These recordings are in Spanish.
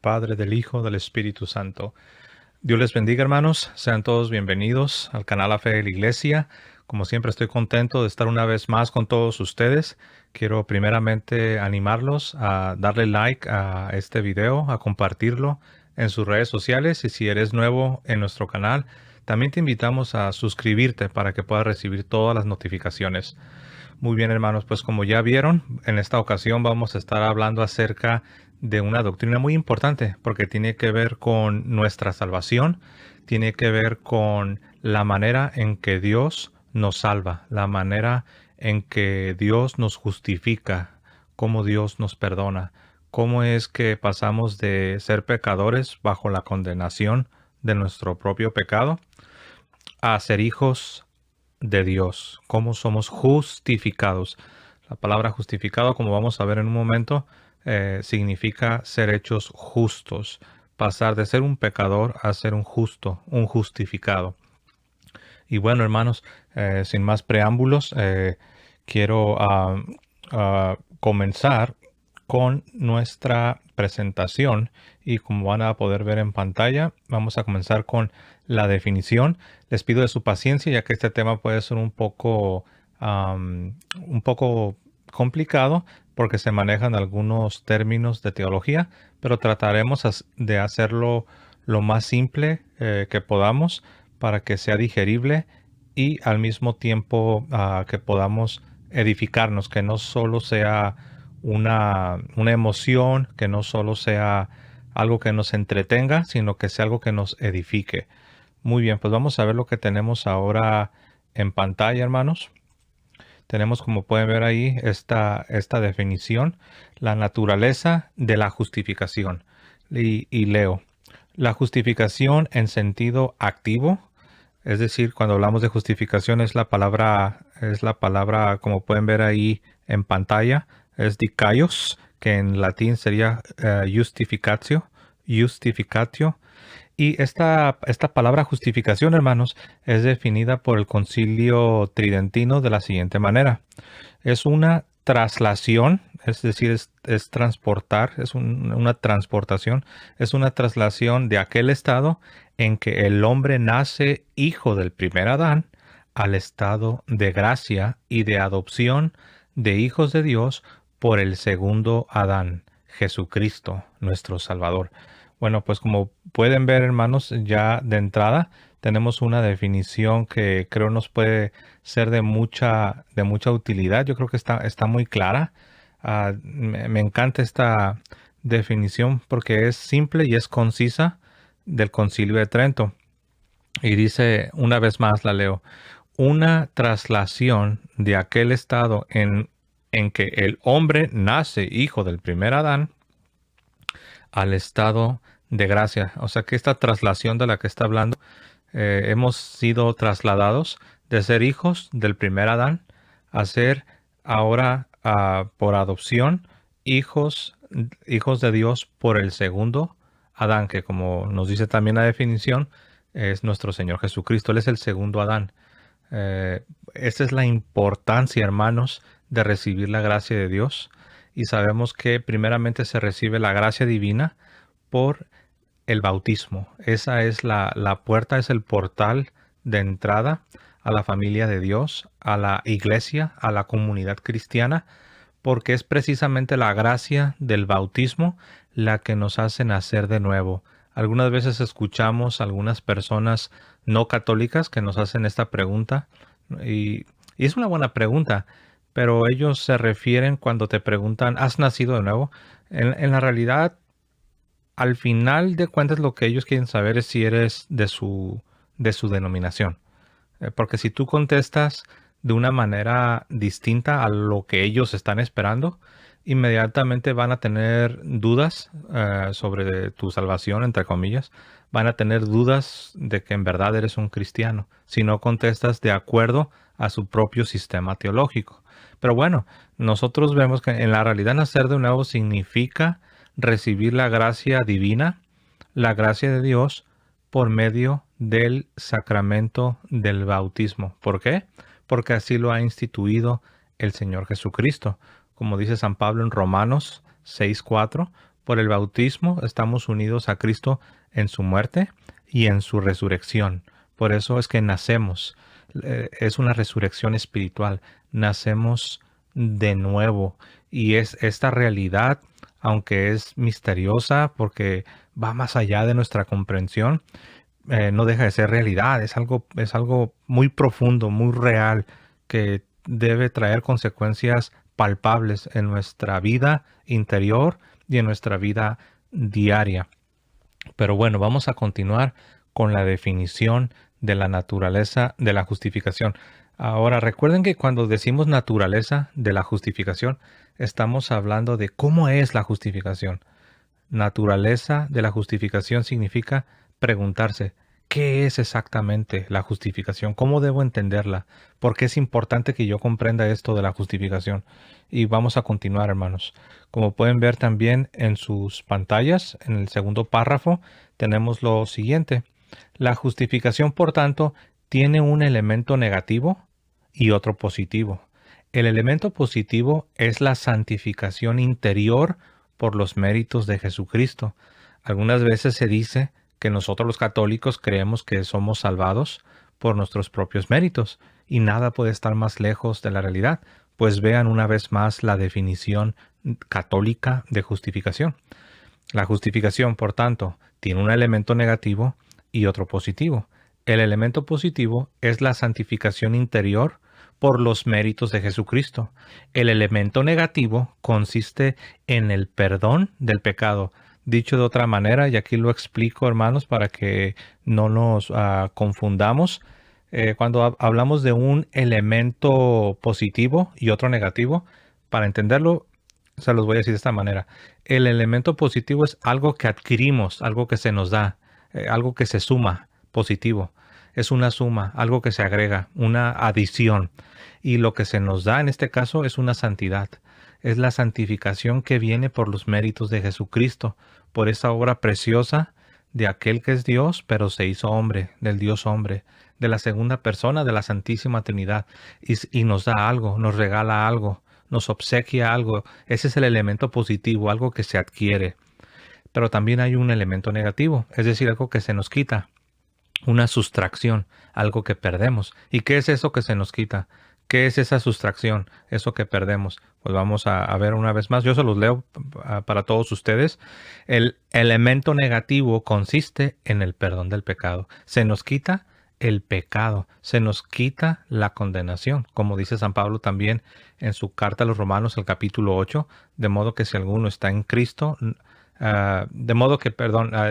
Padre, del Hijo, del Espíritu Santo. Dios les bendiga, hermanos. Sean todos bienvenidos al canal La Fe de la Iglesia. Como siempre, estoy contento de estar una vez más con todos ustedes. Quiero primeramente animarlos a darle like a este video, a compartirlo en sus redes sociales. Y si eres nuevo en nuestro canal, también te invitamos a suscribirte para que puedas recibir todas las notificaciones. Muy bien, hermanos, pues como ya vieron, en esta ocasión vamos a estar hablando acerca de una doctrina muy importante porque tiene que ver con nuestra salvación, tiene que ver con la manera en que Dios nos salva, la manera en que Dios nos justifica, cómo Dios nos perdona, cómo es que pasamos de ser pecadores bajo la condenación de nuestro propio pecado a ser hijos de Dios, cómo somos justificados. La palabra justificado, como vamos a ver en un momento, significa ser hechos justos, pasar de ser un pecador a ser un justo, un justificado. Y bueno, hermanos, sin más preámbulos, quiero comenzar con nuestra presentación y como van a poder ver en pantalla, vamos a comenzar con la definición. Les pido de su paciencia ya que este tema puede ser un poco complicado porque se manejan algunos términos de teología, pero trataremos de hacerlo lo más simple que podamos para que sea digerible y al mismo tiempo que podamos edificarnos, que no solo sea una emoción, que no solo sea algo que nos entretenga, sino que sea algo que nos edifique. Muy bien, pues vamos a ver lo que tenemos ahora en pantalla, hermanos. Tenemos, como pueden ver ahí, esta definición, la naturaleza de la justificación. Y leo, la justificación en sentido activo, es decir, cuando hablamos de justificación es la palabra, como pueden ver ahí en pantalla, es dikaios, que en latín sería justificatio, justificatio. Y esta palabra justificación, hermanos, es definida por el Concilio Tridentino de la siguiente manera. Es una traslación, es decir, es transportar, una transportación, es una traslación de aquel estado en que el hombre nace hijo del primer Adán al estado de gracia y de adopción de hijos de Dios por el segundo Adán, Jesucristo, nuestro Salvador. Bueno, pues como pueden ver, hermanos, ya de entrada tenemos una definición que creo nos puede ser de mucha utilidad. Yo creo que está muy clara. Me encanta esta definición porque es simple y es concisa del Concilio de Trento. Y dice, una vez más la leo, una traslación de aquel estado en que el hombre nace hijo del primer Adán al estado de gracia. O sea que esta traslación de la que está hablando, hemos sido trasladados de ser hijos del primer Adán a ser ahora por adopción hijos de Dios por el segundo Adán, que como nos dice también la definición, es nuestro Señor Jesucristo. Él es el segundo Adán. Esta es la importancia, hermanos, de recibir la gracia de Dios. Y sabemos que primeramente se recibe la gracia divina por el bautismo. Esa es la puerta, es el portal de entrada a la familia de Dios, a la iglesia, a la comunidad cristiana, porque es precisamente la gracia del bautismo la que nos hace nacer de nuevo. Algunas veces escuchamos a algunas personas no católicas que nos hacen esta pregunta y es una buena pregunta, pero ellos se refieren cuando te preguntan, ¿has nacido de nuevo? En la realidad, al final de cuentas lo que ellos quieren saber es si eres de su denominación. Porque si tú contestas de una manera distinta a lo que ellos están esperando, inmediatamente van a tener dudas sobre tu salvación, entre comillas. Van a tener dudas de que en verdad eres un cristiano, si no contestas de acuerdo a su propio sistema teológico. Pero bueno, nosotros vemos que en la realidad nacer de nuevo significa recibir la gracia divina, la gracia de Dios, por medio del sacramento del bautismo. ¿Por qué? Porque así lo ha instituido el Señor Jesucristo. Como dice San Pablo en Romanos 6:4, Por el bautismo estamos unidos a Cristo en su muerte y en su resurrección. Por eso es que nacemos. Es una resurrección espiritual. Nacemos de nuevo. Y es esta realidad, aunque es misteriosa porque va más allá de nuestra comprensión, no deja de ser realidad. Es algo muy profundo, muy real, que debe traer consecuencias palpables en nuestra vida interior y en nuestra vida diaria. Pero bueno, vamos a continuar con la definición de la naturaleza de la justificación. Ahora, recuerden que cuando decimos naturaleza de la justificación, estamos hablando de cómo es la justificación. Naturaleza de la justificación significa preguntarse, ¿qué es exactamente la justificación? ¿Cómo debo entenderla? ¿Por qué es importante que yo comprenda esto de la justificación? Y vamos a continuar, hermanos. Como pueden ver también en sus pantallas, en el segundo párrafo, tenemos lo siguiente. La justificación, por tanto, tiene un elemento negativo y otro positivo. El elemento positivo es la santificación interior por los méritos de Jesucristo. Algunas veces se dice que nosotros los católicos creemos que somos salvados por nuestros propios méritos, y nada puede estar más lejos de la realidad, pues vean una vez más la definición católica de justificación. La justificación, por tanto, tiene un elemento negativo y otro positivo. El elemento positivo es la santificación interior por los méritos de Jesucristo. El elemento negativo consiste en el perdón del pecado. Dicho de otra manera, y aquí lo explico, hermanos, para que no nos confundamos, cuando hablamos de un elemento positivo y otro negativo, para entenderlo, se los voy a decir de esta manera. El elemento positivo es algo que adquirimos, algo que se nos da, algo que se suma, positivo. Es una suma, algo que se agrega, una adición. Y lo que se nos da en este caso es una santidad. Es la santificación que viene por los méritos de Jesucristo, por esa obra preciosa de aquel que es Dios, pero se hizo hombre, del Dios hombre, de la segunda persona de la Santísima Trinidad. Y nos da algo, nos regala algo, nos obsequia algo. Ese es el elemento positivo, algo que se adquiere. Pero también hay un elemento negativo, es decir, algo que se nos quita, una sustracción, algo que perdemos. ¿Y qué es eso que se nos quita? ¿Qué es esa sustracción? Eso que perdemos. Pues vamos a ver una vez más. Yo se los leo para todos ustedes. El elemento negativo consiste en el perdón del pecado. Se nos quita el pecado, se nos quita la condenación, como dice San Pablo también en su carta a los Romanos, el capítulo 8, de modo que si alguno está en Cristo,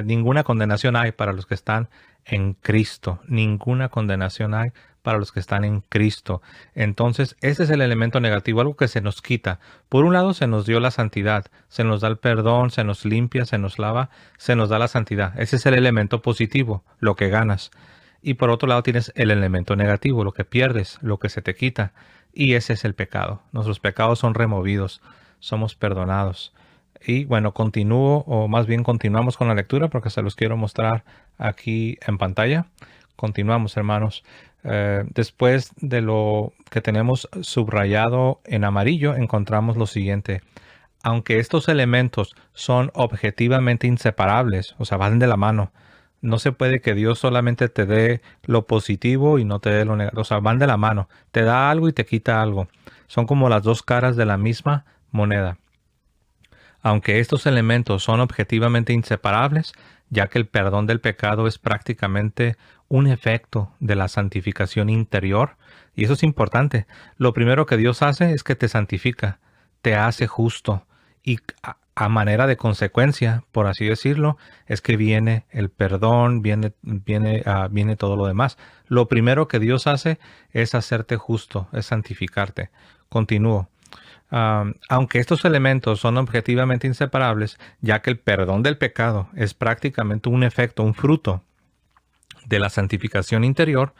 ninguna condenación hay para los que están en Cristo, ninguna condenación hay para los que están en Cristo. Entonces, ese es el elemento negativo, algo que se nos quita. Por un lado, se nos dio la santidad, se nos da el perdón, se nos limpia, se nos lava, se nos da la santidad. Ese es el elemento positivo, lo que ganas. Y por otro lado tienes el elemento negativo, lo que pierdes, lo que se te quita. Y ese es el pecado. Nuestros pecados son removidos, somos perdonados. Y bueno, continúo, o más bien continuamos con la lectura porque se los quiero mostrar aquí en pantalla. Continuamos, hermanos. Después de lo que tenemos subrayado en amarillo, encontramos lo siguiente. Aunque estos elementos son objetivamente inseparables, o sea, van de la mano, no se puede que Dios solamente te dé lo positivo y no te dé lo negativo. O sea, van de la mano. Te da algo y te quita algo. Son como las dos caras de la misma moneda. Aunque estos elementos son objetivamente inseparables, ya que el perdón del pecado es prácticamente un efecto de la santificación interior, y eso es importante. Lo primero que Dios hace es que te santifica, te hace justo, y a manera de consecuencia, por así decirlo, es que viene el perdón, viene todo lo demás. Lo primero que Dios hace es hacerte justo, es santificarte. Continúo. Aunque estos elementos son objetivamente inseparables, ya que el perdón del pecado es prácticamente un efecto, un fruto de la santificación interior,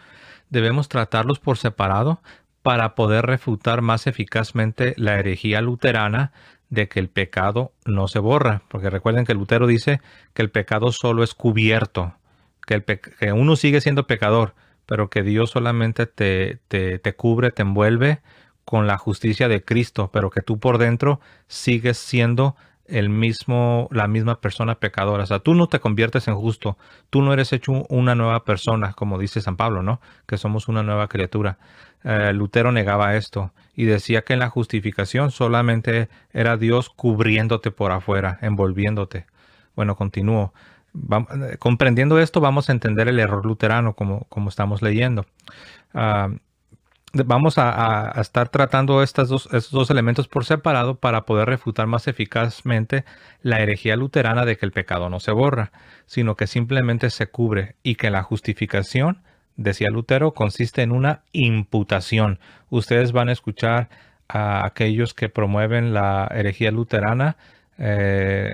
debemos tratarlos por separado para poder refutar más eficazmente la herejía luterana de que el pecado no se borra. Porque recuerden que Lutero dice que el pecado solo es cubierto, que uno sigue siendo pecador, pero que Dios solamente te cubre, te envuelve con la justicia de Cristo, pero que tú por dentro sigues siendo la misma persona pecadora. O sea, tú no te conviertes en justo, tú no eres hecho una nueva persona, como dice San Pablo, ¿no? Que somos una nueva criatura. Lutero negaba esto y decía que en la justificación solamente era Dios cubriéndote por afuera, envolviéndote. Bueno, continúo. Comprendiendo esto, vamos a entender el error luterano como estamos leyendo. Ah, Vamos a estar tratando estos dos elementos por separado para poder refutar más eficazmente la herejía luterana de que el pecado no se borra, sino que simplemente se cubre y que la justificación, decía Lutero, consiste en una imputación. Ustedes van a escuchar a aquellos que promueven la herejía luterana,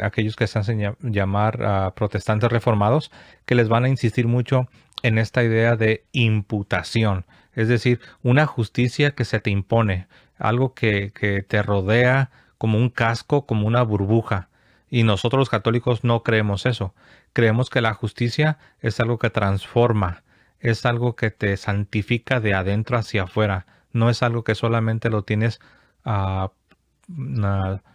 aquellos que se hacen llamar protestantes reformados, que les van a insistir mucho en esta idea de imputación. Es decir, una justicia que se te impone, algo que te rodea como un casco, como una burbuja. Y nosotros los católicos no creemos eso. Creemos que la justicia es algo que transforma, es algo que te santifica de adentro hacia afuera. No es algo que solamente lo tienes ah,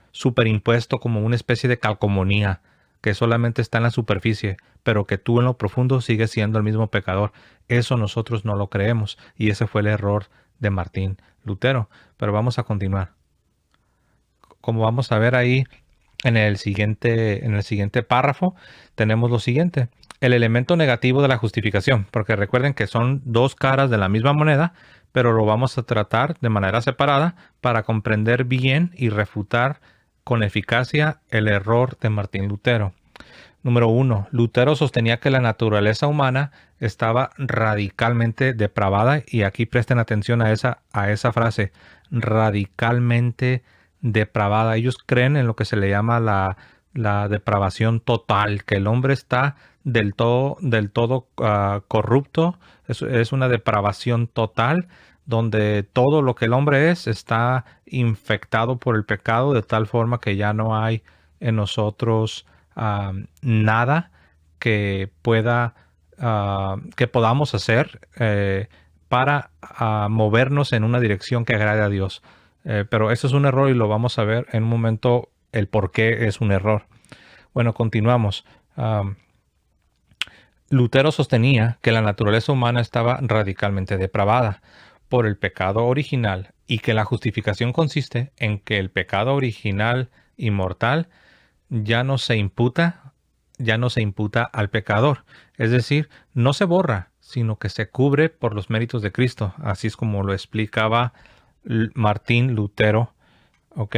superimpuesto como una especie de calcomanía, que solamente está en la superficie, pero que tú en lo profundo sigues siendo el mismo pecador. Eso nosotros no lo creemos y ese fue el error de Martín Lutero. Pero vamos a continuar. Como vamos a ver ahí en el siguiente párrafo, tenemos lo siguiente. El elemento negativo de la justificación, porque recuerden que son dos caras de la misma moneda, pero lo vamos a tratar de manera separada para comprender bien y refutar con eficacia el error de Martín Lutero. Número 1. Lutero sostenía que la naturaleza humana estaba radicalmente depravada, y aquí presten atención a esa frase, radicalmente depravada. Ellos creen en lo que se le llama la depravación total, que el hombre está del todo corrupto. Es una depravación total, donde todo lo que el hombre es está infectado por el pecado, de tal forma que ya no hay en nosotros nada que podamos hacer para movernos en una dirección que agrade a Dios. Pero eso es un error y lo vamos a ver en un momento el por qué es un error. Bueno, continuamos. Lutero sostenía que la naturaleza humana estaba radicalmente depravada por el pecado original y que la justificación consiste en que el pecado original y mortal ya no se imputa al pecador. Es decir, no se borra, sino que se cubre por los méritos de Cristo. Así es como lo explicaba Martín Lutero. ¿Ok?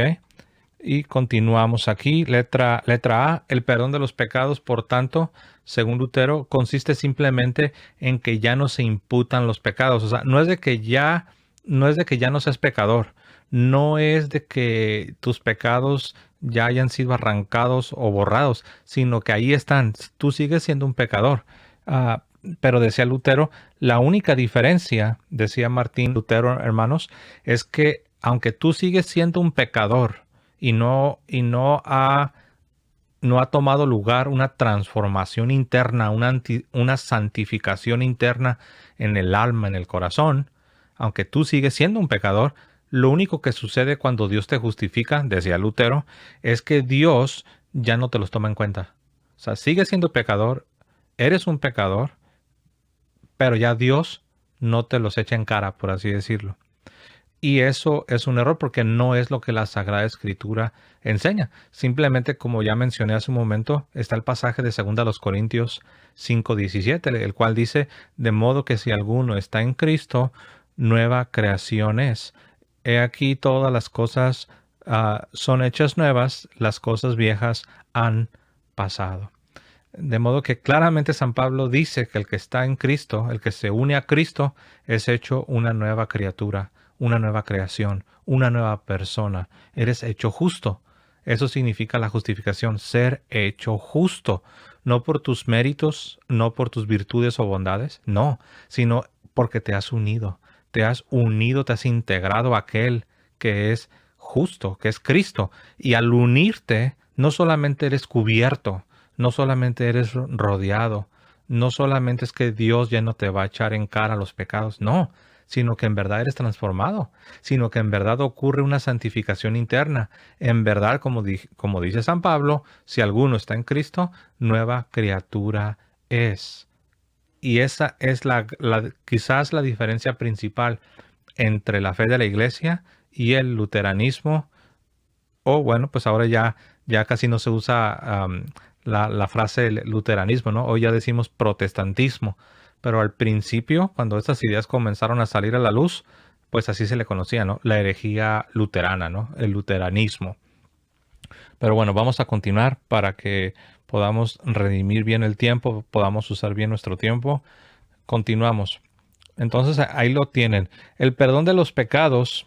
Y continuamos aquí. Letra A. El perdón de los pecados, por tanto, según Lutero, consiste simplemente en que ya no se imputan los pecados. O sea, no es de que ya no seas pecador. No es de que tus pecados ya hayan sido arrancados o borrados, sino que ahí están. Tú sigues siendo un pecador. Pero decía Lutero, la única diferencia, decía Martín Lutero, hermanos, es que aunque tú sigues siendo un pecador y no ha tomado lugar una transformación interna, una santificación interna en el alma, en el corazón, aunque tú sigues siendo un pecador, lo único que sucede cuando Dios te justifica, decía Lutero, es que Dios ya no te los toma en cuenta. O sea, sigues siendo pecador, eres un pecador, pero ya Dios no te los echa en cara, por así decirlo. Y eso es un error porque no es lo que la Sagrada Escritura enseña. Simplemente, como ya mencioné hace un momento, está el pasaje de 2 Corintios 5:17, el cual dice, de modo que si alguno está en Cristo, nueva creación es. He aquí todas las cosas son hechas nuevas, las cosas viejas han pasado. De modo que claramente San Pablo dice que el que está en Cristo, el que se une a Cristo, es hecho una nueva criatura, una nueva creación, una nueva persona. Eres hecho justo. Eso significa la justificación, ser hecho justo. No por tus méritos, no por tus virtudes o bondades, no, sino porque te has unido. Te has unido, te has integrado a aquel que es justo, que es Cristo. Y al unirte, no solamente eres cubierto, no solamente eres rodeado, no solamente es que Dios ya no te va a echar en cara los pecados, no, sino que en verdad eres transformado, sino que en verdad ocurre una santificación interna. En verdad, como dice San Pablo, si alguno está en Cristo, nueva criatura es. Y esa es quizás la diferencia principal entre la fe de la iglesia y el luteranismo. O bueno, pues ahora ya casi no se usa la frase luteranismo, ¿no? Hoy ya decimos protestantismo. Pero al principio, cuando estas ideas comenzaron a salir a la luz, pues así se le conocía, ¿no? La herejía luterana, ¿no? El luteranismo. Pero bueno, vamos a continuar para que podamos redimir bien el tiempo, podamos usar bien nuestro tiempo. Continuamos. Entonces ahí lo tienen. El perdón de los pecados,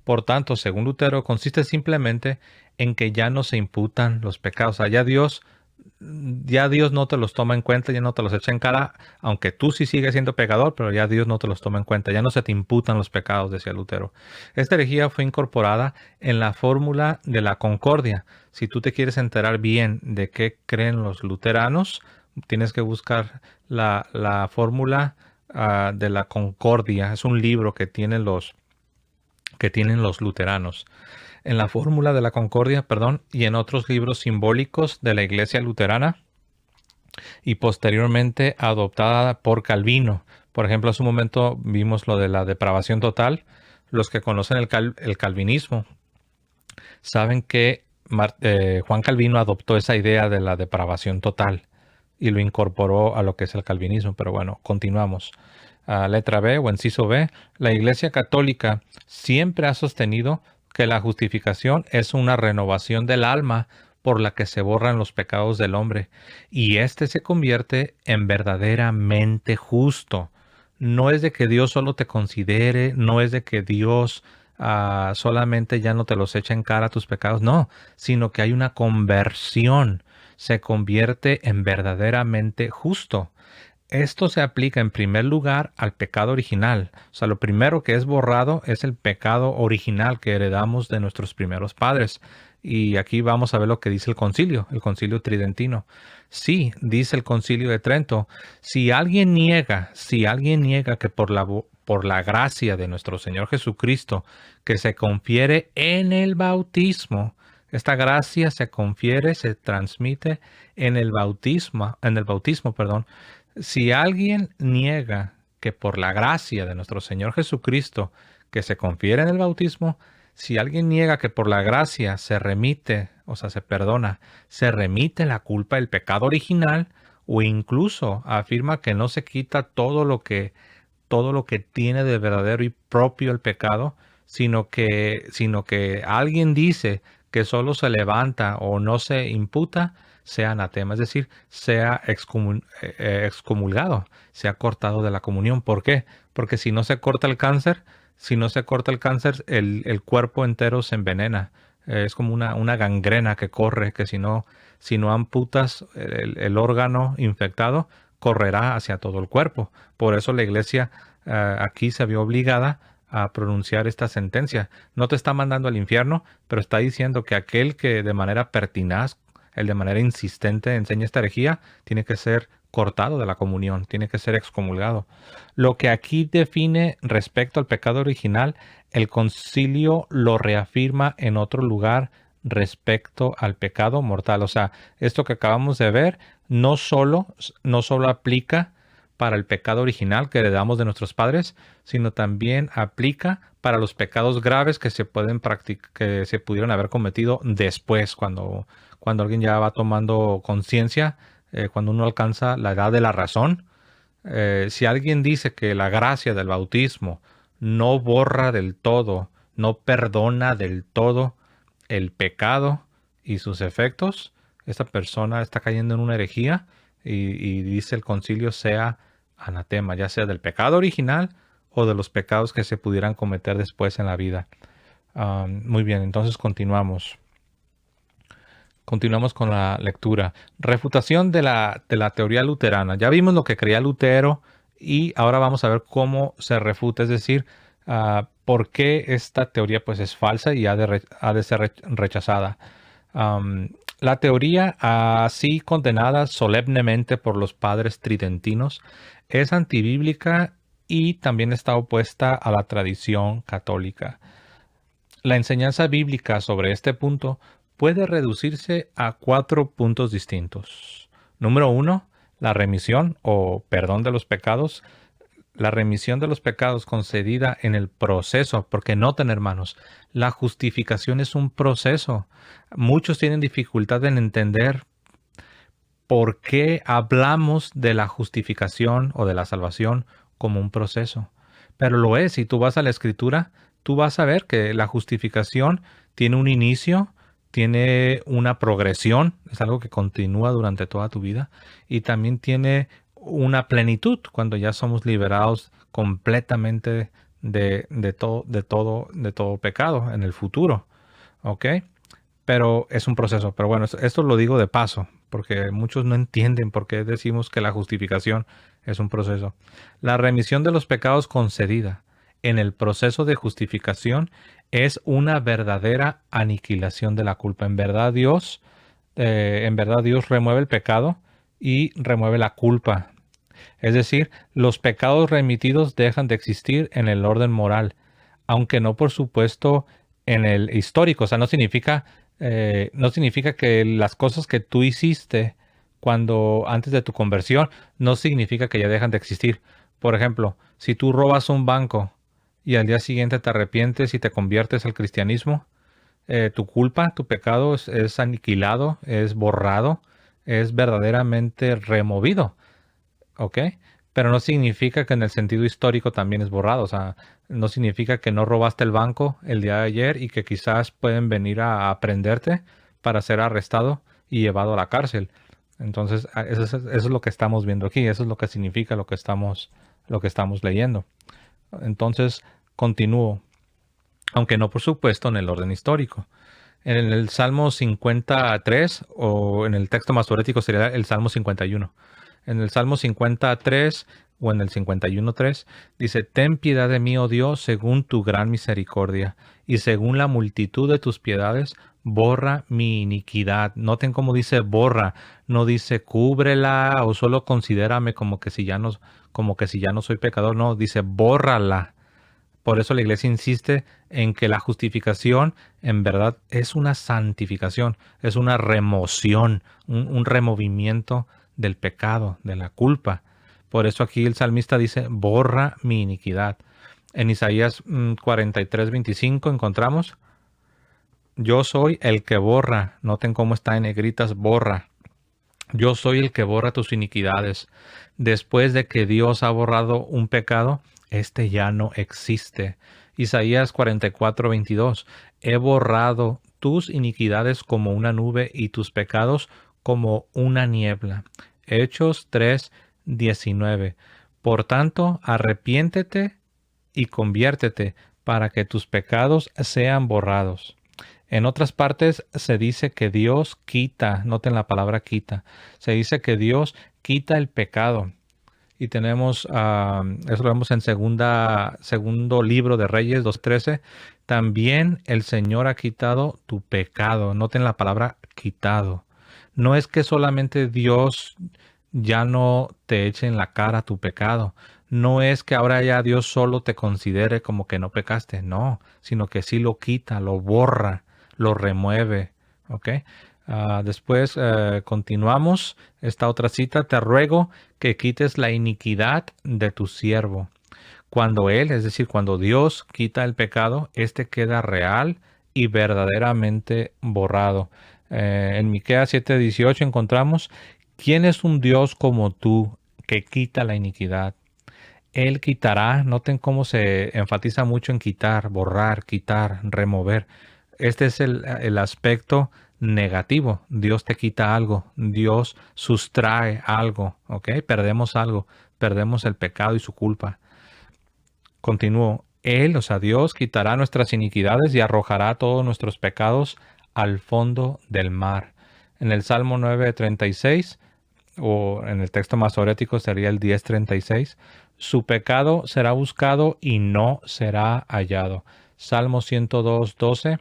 por tanto, según Lutero, consiste simplemente en que ya no se imputan los pecados. O sea, ya Dios no te los toma en cuenta, ya no te los echa en cara, aunque tú sí sigues siendo pecador, pero ya Dios no te los toma en cuenta, ya no se te imputan los pecados, decía Lutero. Esta herejía fue incorporada en la fórmula de la concordia. Si tú te quieres enterar bien de qué creen los luteranos, tienes que buscar la fórmula de la concordia. Es un libro que tienen los luteranos. En la fórmula de la concordia, perdón, y en otros libros simbólicos de la Iglesia luterana y posteriormente adoptada por Calvino. Por ejemplo, hace un momento vimos lo de la depravación total. Los que conocen el calvinismo saben que Juan Calvino adoptó esa idea de la depravación total y lo incorporó a lo que es el calvinismo. Pero bueno, continuamos. Letra B o inciso B, la Iglesia Católica siempre ha sostenido que la justificación es una renovación del alma por la que se borran los pecados del hombre, y éste se convierte en verdaderamente justo. No es de que Dios solo te considere, no es de que Dios solamente ya no te los echa en cara tus pecados, no, sino que hay una conversión, se convierte en verdaderamente justo. Esto se aplica en primer lugar al pecado original. O sea, lo primero que es borrado es el pecado original que heredamos de nuestros primeros padres. Y aquí vamos a ver lo que dice el concilio tridentino. Sí, dice el concilio de Trento, si alguien niega que por la gracia de nuestro Señor Jesucristo, que se confiere en el bautismo, esta gracia se confiere, se transmite en el bautismo, perdón. Si alguien niega que por la gracia de nuestro Señor Jesucristo, que se confiere en el bautismo, si alguien niega que por la gracia se remite, o sea, se perdona, se remite la culpa del pecado original, o incluso afirma que no se quita todo lo que tiene de verdadero y propio el pecado, sino que alguien dice que solo se levanta o no se imputa, sea anatema, es decir, sea excomulgado, sea cortado de la comunión. ¿Por qué? Porque si no se corta el cáncer, el cuerpo entero se envenena. Es como una gangrena que corre, que si no amputas el órgano infectado, correrá hacia todo el cuerpo. Por eso la iglesia aquí se vio obligada a pronunciar esta sentencia. No te está mandando al infierno, pero está diciendo que aquel que de manera pertinaz, el de manera insistente enseña esta herejía, tiene que ser cortado de la comunión, tiene que ser excomulgado. Lo que aquí define respecto al pecado original, el concilio lo reafirma en otro lugar respecto al pecado mortal. O sea, esto que acabamos de ver no solo aplica para el pecado original que heredamos de nuestros padres, sino también aplica para los pecados graves que se pueden que se pudieron haber cometido después, cuando alguien ya va tomando conciencia, cuando uno alcanza la edad de la razón. Si alguien dice que la gracia del bautismo no borra del todo, no perdona del todo el pecado y sus efectos, esta persona está cayendo en una herejía y dice el concilio sea anatema, ya sea del pecado original o de los pecados que se pudieran cometer después en la vida. Muy bien, entonces continuamos. Continuamos con la lectura. Refutación de la teoría luterana. Ya vimos lo que creía Lutero y ahora vamos a ver cómo se refuta, es decir, por qué esta teoría pues es falsa y ha de ser rechazada. La teoría, así condenada solemnemente por los padres tridentinos, es antibíblica y también está opuesta a la tradición católica. La enseñanza bíblica sobre este punto puede reducirse a 4 puntos distintos. Número 1, la remisión o perdón de los pecados. La remisión de los pecados concedida en el proceso, porque noten, hermanos, la justificación es un proceso. Muchos tienen dificultad en entender por qué hablamos de la justificación o de la salvación como un proceso. Pero lo es, si tú vas a la Escritura, tú vas a ver que la justificación tiene un inicio, tiene una progresión, es algo que continúa durante toda tu vida, y también tiene una plenitud cuando ya somos liberados completamente de todo pecado en el futuro. ¿Ok? Pero es un proceso. Pero bueno, esto lo digo de paso, porque muchos no entienden por qué decimos que la justificación es un proceso. La remisión de los pecados concedida en el proceso de justificación es una verdadera aniquilación de la culpa. En verdad Dios remueve el pecado y remueve la culpa. Es decir, los pecados remitidos dejan de existir en el orden moral, aunque no, por supuesto, en el histórico. O sea, no significa que las cosas que tú hiciste antes de tu conversión, no significa que ya dejan de existir. Por ejemplo, si tú robas un banco y al día siguiente te arrepientes y te conviertes al cristianismo, tu culpa, tu pecado es aniquilado, es borrado, es verdaderamente removido. ¿Ok? Pero no significa que en el sentido histórico también es borrado. O sea, no significa que no robaste el banco el día de ayer y que quizás pueden venir a prenderte para ser arrestado y llevado a la cárcel. Entonces, eso es lo que estamos viendo aquí. Eso es lo que significa lo que estamos leyendo. Entonces, continúo. Aunque no, por supuesto, en el orden histórico. En el Salmo 53, o en el texto masorético sería el Salmo 51. En el Salmo 53 o en el 51:3 dice: Ten piedad de mí, oh Dios, según tu gran misericordia, y según la multitud de tus piedades, borra mi iniquidad. Noten cómo dice borra, no dice cúbrela o solo considérame como que si ya no soy pecador, no, dice bórrala. Por eso la iglesia insiste en que la justificación en verdad es una santificación, es una remoción, un removimiento del pecado, de la culpa. Por eso aquí el salmista dice, borra mi iniquidad. En Isaías 43:25 encontramos, yo soy el que borra, noten cómo está en negritas, borra. Yo soy el que borra tus iniquidades. Después de que Dios ha borrado un pecado, este ya no existe. Isaías 44:22. He borrado tus iniquidades como una nube y tus pecados como una niebla. Hechos 3:19. Por tanto, arrepiéntete y conviértete para que tus pecados sean borrados. En otras partes se dice que Dios quita, noten la palabra quita, se dice que Dios quita el pecado. Y tenemos, eso lo vemos en segundo libro de Reyes 2:13, también el Señor ha quitado tu pecado. Noten la palabra quitado. No es que solamente Dios ya no te eche en la cara tu pecado. No es que ahora ya Dios solo te considere como que no pecaste. No, sino que sí lo quita, lo borra, lo remueve. ¿Ok? Después continuamos esta otra cita. Te ruego que quites la iniquidad de tu siervo. Cuando Él, es decir, cuando Dios quita el pecado, éste queda real y verdaderamente borrado. En Miqueas 7:18 encontramos, ¿quién es un Dios como tú que quita la iniquidad? Él quitará, noten cómo se enfatiza mucho en quitar, borrar, quitar, remover. Este es el aspecto negativo. Dios te quita algo, Dios sustrae algo, ¿ok? Perdemos algo, perdemos el pecado y su culpa. Continúo. Él, o sea, Dios, quitará nuestras iniquidades y arrojará todos nuestros pecados al fondo del mar. En el Salmo 9:36, o en el texto masorético sería el 10:36, su pecado será buscado y no será hallado. Salmo 102:12,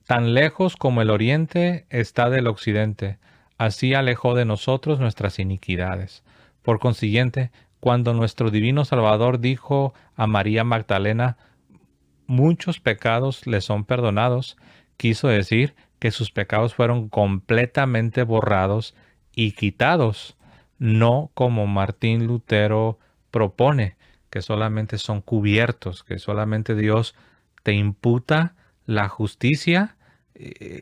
tan lejos como el oriente está del occidente, así alejó de nosotros nuestras iniquidades. Por consiguiente, Cuando nuestro divino Salvador dijo a María Magdalena, muchos pecados le son perdonados, quiso decir que sus pecados fueron completamente borrados y quitados, no como Martín Lutero propone, que solamente son cubiertos, que solamente Dios te imputa la justicia,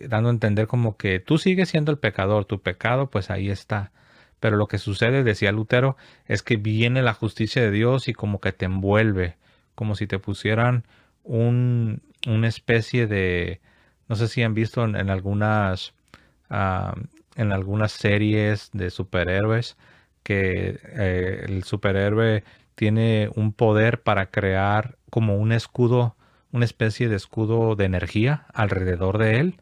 dando a entender como que tú sigues siendo el pecador, tu pecado pues ahí está. Pero lo que sucede, decía Lutero, es que viene la justicia de Dios y como que te envuelve, como si te pusieran una especie de, no sé si han visto ah, en algunas series de superhéroes, que el superhéroe tiene un poder para crear como un escudo, una especie de escudo de energía alrededor de él.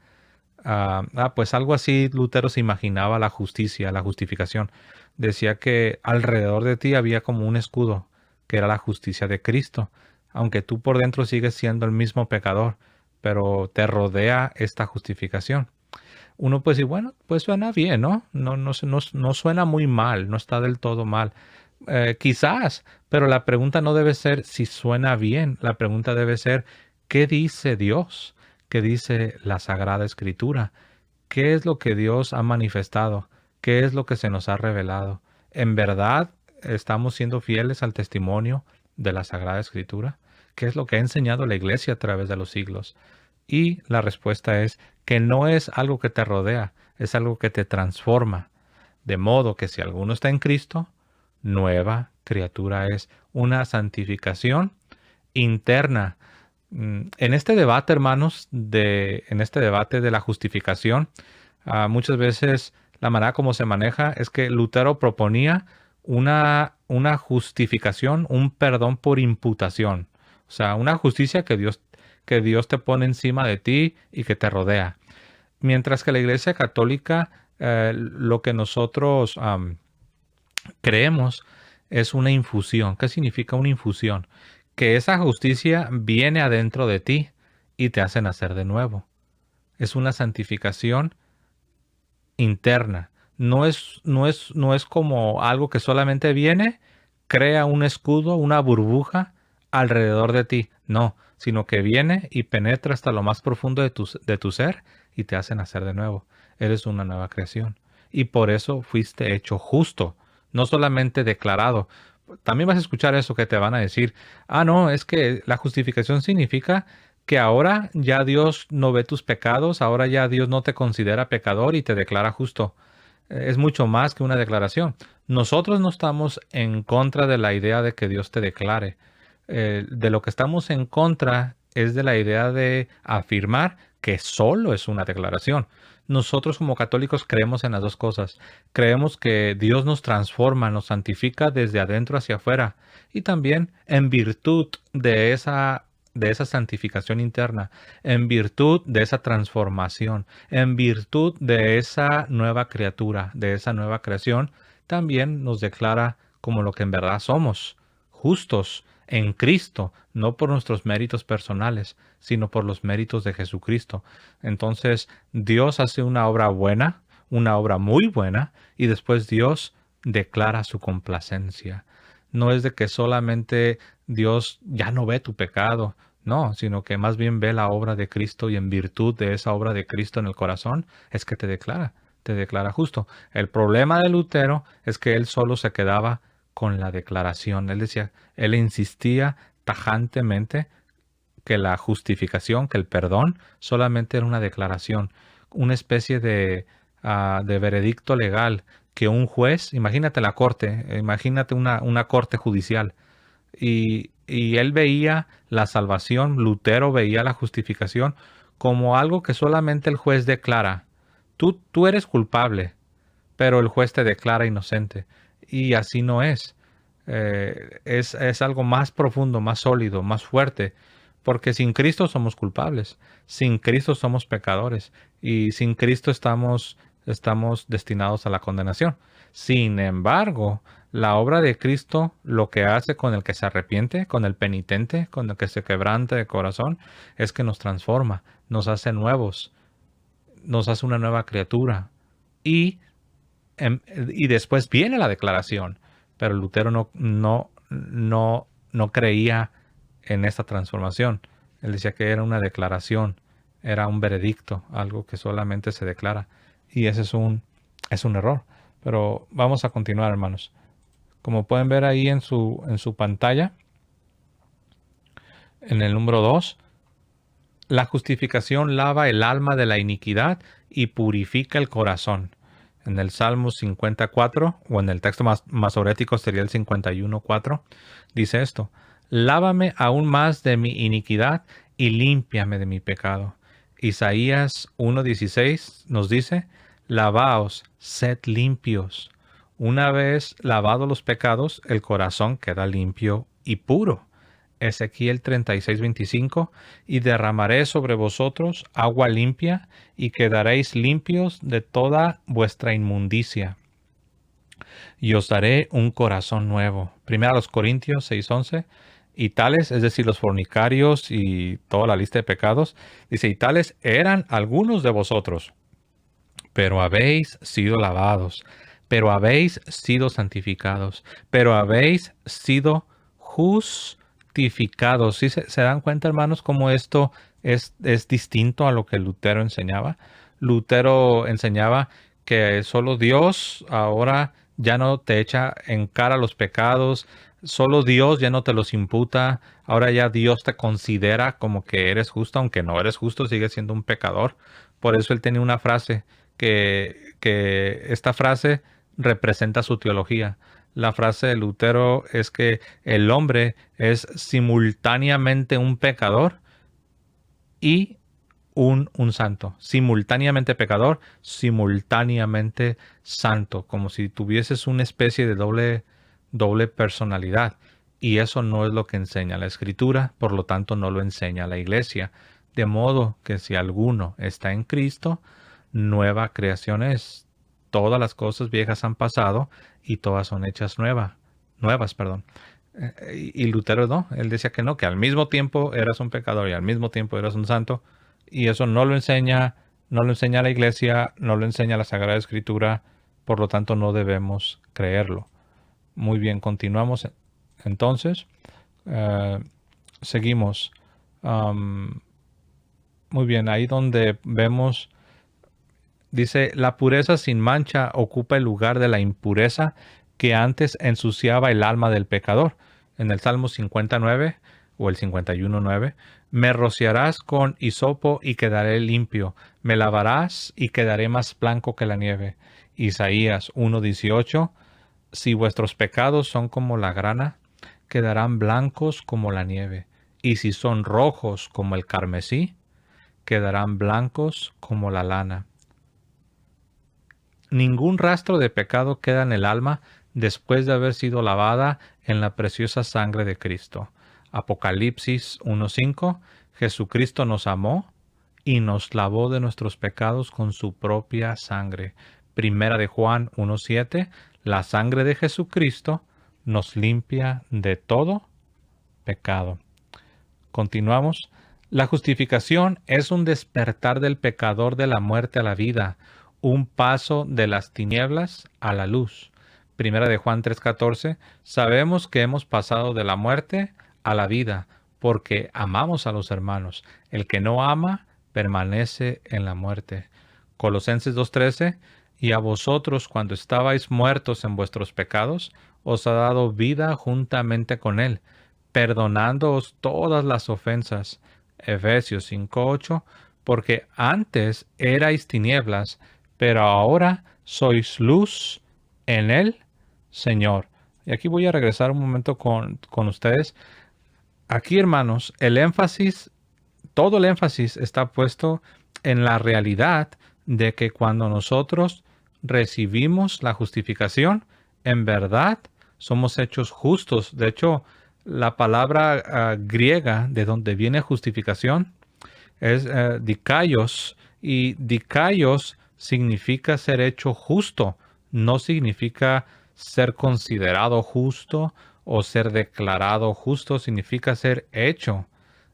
Pues algo así Lutero se imaginaba la justicia, la justificación. Decía que alrededor de ti había como un escudo, que era la justicia de Cristo, aunque tú por dentro sigues siendo el mismo pecador, pero te rodea esta justificación. Uno pues dice, bueno, pues suena bien, ¿no? No suena muy mal, no está del todo mal. Quizás, pero la pregunta no debe ser si suena bien, la pregunta debe ser, ¿qué dice Dios? ¿Qué dice la Sagrada Escritura? ¿Qué es lo que Dios ha manifestado? ¿Qué es lo que se nos ha revelado? ¿En verdad estamos siendo fieles al testimonio de la Sagrada Escritura? ¿Qué es lo que ha enseñado la Iglesia a través de los siglos? Y la respuesta es que no es algo que te rodea, es algo que te transforma. De modo que si alguno está en Cristo, nueva criatura es, una santificación interna. En este debate, hermanos, en este debate de la justificación, muchas veces la manera como se maneja es que Lutero proponía una justificación, un perdón por imputación. O sea, una justicia que Dios te pone encima de ti y que te rodea. Mientras que la Iglesia Católica, lo que nosotros creemos es una infusión. ¿Qué significa una infusión? Que esa justicia viene adentro de ti y te hace nacer de nuevo. Es una santificación interna. No es como algo que solamente viene, crea un escudo, una burbuja alrededor de ti. No, sino que viene y penetra hasta lo más profundo de tu ser y te hace nacer de nuevo. Eres una nueva creación. Y por eso fuiste hecho justo, no solamente declarado. También vas a escuchar eso que te van a decir, no, es que la justificación significa que ahora ya Dios no ve tus pecados, ahora ya Dios no te considera pecador y te declara justo. Es mucho más que una declaración. Nosotros no estamos en contra de la idea de que Dios te declare. De lo que estamos en contra es de la idea de afirmar que solo es una declaración. Nosotros como católicos creemos en las dos cosas. Creemos que Dios nos transforma, nos santifica desde adentro hacia afuera y también en virtud de esa santificación interna, en virtud de esa transformación, en virtud de esa nueva criatura, de esa nueva creación, también nos declara como lo que en verdad somos, justos en Cristo, no por nuestros méritos personales, sino por los méritos de Jesucristo. Entonces, Dios hace una obra buena, una obra muy buena, y después Dios declara su complacencia. No es de que solamente Dios ya no ve tu pecado, no, sino que más bien ve la obra de Cristo y en virtud de esa obra de Cristo en el corazón es que te declara justo. El problema de Lutero es que él solo se quedaba con la declaración. Él insistía tajantemente que la justificación, que el perdón solamente era una declaración, una especie de veredicto legal que un juez, imagínate la corte, imagínate una corte judicial, y él veía la salvación, Lutero veía la justificación como algo que solamente el juez declara. Tú eres culpable, pero el juez te declara inocente. Y así no es. Es algo más profundo, más sólido, más fuerte, porque sin Cristo somos culpables, sin Cristo somos pecadores y sin Cristo estamos destinados a la condenación. Sin embargo, la obra de Cristo, lo que hace con el que se arrepiente, con el penitente, con el que se quebranta de corazón, es que nos transforma, nos hace nuevos, nos hace una nueva criatura. Y y después viene la declaración. pero Lutero no creía en esta transformación. Él decía que era una declaración, era un veredicto, algo que solamente se declara. Y ese es un error. Pero vamos a continuar, hermanos. Como pueden ver ahí en su pantalla, en el número 2, la justificación lava el alma de la iniquidad y purifica el corazón. En el Salmo 54, o en el texto más masorético sería el 51:4, dice esto: lávame aún más de mi iniquidad y límpiame de mi pecado. Isaías 1:16 nos dice: lavaos, sed limpios. Una vez lavados los pecados, el corazón queda limpio y puro. Ezequiel 36:25, y derramaré sobre vosotros agua limpia, y quedaréis limpios de toda vuestra inmundicia. Y os daré un corazón nuevo. Primera a los Corintios 6:11, y tales, es decir, los fornicarios y toda la lista de pecados, dice, y tales eran algunos de vosotros, pero habéis sido lavados, pero habéis sido santificados, pero habéis sido justificados. ¿Sí se dan cuenta, hermanos, cómo esto es distinto a lo que Lutero enseñaba? Lutero enseñaba que solo Dios ahora ya no te echa en cara los pecados, solo Dios ya no te los imputa, ahora ya Dios te considera como que eres justo, aunque no eres justo, sigues siendo un pecador. Por eso él tenía una frase que esta frase representa su teología. La frase de Lutero es que el hombre es simultáneamente un pecador y un santo. Simultáneamente pecador, simultáneamente santo. Como si tuvieses una especie de doble personalidad. Y eso no es lo que enseña la Escritura, por lo tanto no lo enseña la Iglesia. De modo que si alguno está en Cristo, nueva creación es. Todas las cosas viejas han pasado y todas son hechas nuevas, perdón. Y Lutero no, él decía que no, que al mismo tiempo eras un pecador y al mismo tiempo eras un santo, y eso no lo enseña la Iglesia, no lo enseña la Sagrada Escritura, por lo tanto no debemos creerlo. Muy bien, continuamos entonces. Eh, seguimos. Muy bien, ahí donde vemos, dice, la pureza sin mancha ocupa el lugar de la impureza que antes ensuciaba el alma del pecador. En el Salmo 59 o el 51:9, me rociarás con hisopo y quedaré limpio, me lavarás y quedaré más blanco que la nieve. Isaías 1:18, si vuestros pecados son como la grana, quedarán blancos como la nieve, y si son rojos como el carmesí, quedarán blancos como la lana. Ningún rastro de pecado queda en el alma después de haber sido lavada en la preciosa sangre de Cristo. Apocalipsis 1:5, Jesucristo nos amó y nos lavó de nuestros pecados con su propia sangre. Primera de Juan 1:7, la sangre de Jesucristo nos limpia de todo pecado. Continuamos. La justificación es un despertar del pecador de la muerte a la vida, un paso de las tinieblas a la luz. Primera de Juan 3:14, sabemos que hemos pasado de la muerte a la vida, porque amamos a los hermanos. El que no ama permanece en la muerte. Colosenses 2:13, y a vosotros cuando estabais muertos en vuestros pecados, os ha dado vida juntamente con él, perdonándoos todas las ofensas. Efesios 5:8, porque antes erais tinieblas, pero ahora sois luz en el Señor. Y aquí voy a regresar un momento con ustedes. Aquí, hermanos, todo el énfasis está puesto en la realidad de que cuando nosotros recibimos la justificación, en verdad somos hechos justos. De hecho, la palabra griega de donde viene justificación es dikaios, y dikaios significa ser hecho justo, no significa ser considerado justo o ser declarado justo, significa ser hecho.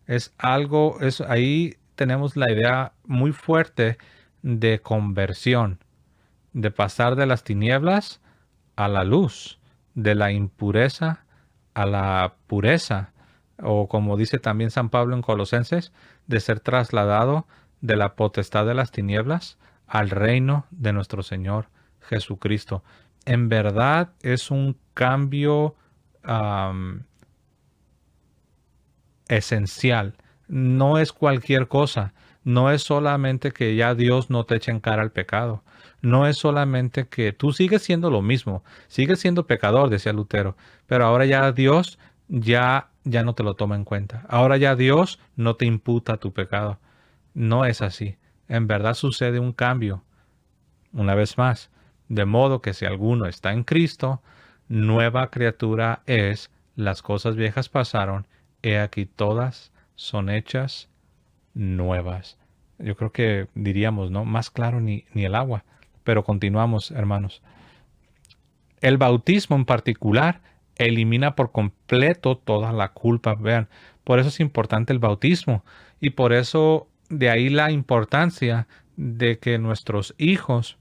Es algo, ahí tenemos la idea muy fuerte de conversión, de pasar de las tinieblas a la luz, de la impureza a la pureza, o como dice también San Pablo en Colosenses, de ser trasladado de la potestad de las tinieblas al reino de nuestro Señor Jesucristo. En verdad es un cambio esencial. No es cualquier cosa. No es solamente que ya Dios no te eche en cara el pecado. No es solamente que tú sigues siendo lo mismo. Sigues siendo pecador, decía Lutero. Pero ahora ya Dios ya no te lo toma en cuenta. Ahora ya Dios no te imputa tu pecado. No es así. En verdad sucede un cambio. Una vez más. De modo que si alguno está en Cristo, nueva criatura es, las cosas viejas pasaron, he aquí todas son hechas nuevas. Yo creo que diríamos, ¿no? Más claro ni el agua. Pero continuamos, hermanos. El bautismo en particular elimina por completo toda la culpa. Vean, por eso es importante el bautismo. Y por eso de ahí la importancia de que nuestros hijos